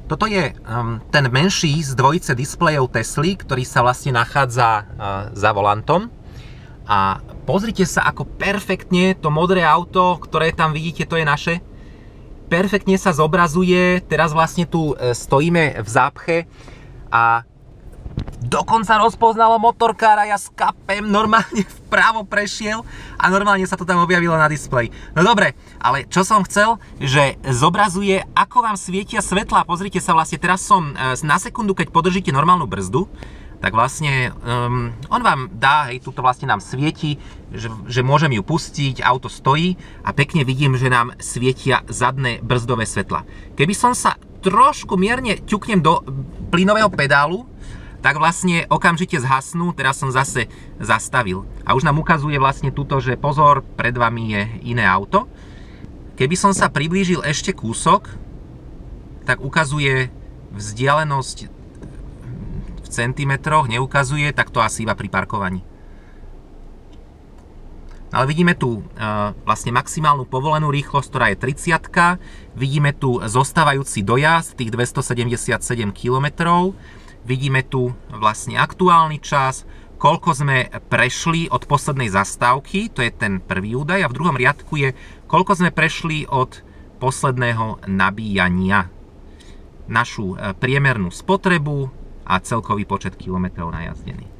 Toto je ten menší z dvojice displejov Tesly, ktorý sa vlastne nachádza za volantom. A pozrite sa, ako perfektne to modré auto, ktoré tam vidíte, to je naše, perfektne sa zobrazuje. Teraz vlastne tu stojíme v zápche a dokonca rozpoznalo motorkára, ja skapem, normálne vpravo prešiel a normálne sa to tam objavilo na displeji. No dobre, ale čo som chcel, že zobrazuje, ako vám svietia svetlá. Pozrite sa, vlastne teraz som na sekundu, keď podržíte normálnu brzdu, tak vlastne on vám dá, hej, tuto vlastne nám svieti, že môžem ju pustiť, auto stojí a pekne vidím, že nám svietia zadné brzdové svetla. Keby som sa trošku mierne ťuknem do plynového pedálu, tak vlastne okamžite zhasnú. Teraz som zase zastavil. A už nám ukazuje vlastne tuto, že pozor, pred vami je iné auto. Keby som sa priblížil ešte kúsok, tak ukazuje vzdialenosť v centimetroch, neukazuje, tak to asi iba pri parkovaní. Ale vidíme tu vlastne maximálnu povolenú rýchlosť, ktorá je 30. Vidíme tu zostávajúci dojazd, tých 277 km. Vidíme tu vlastne aktuálny čas, koľko sme prešli od poslednej zastávky, to je ten prvý údaj, a v druhom riadku je, koľko sme prešli od posledného nabíjania, našu priemernú spotrebu a celkový počet kilometrov najazdených.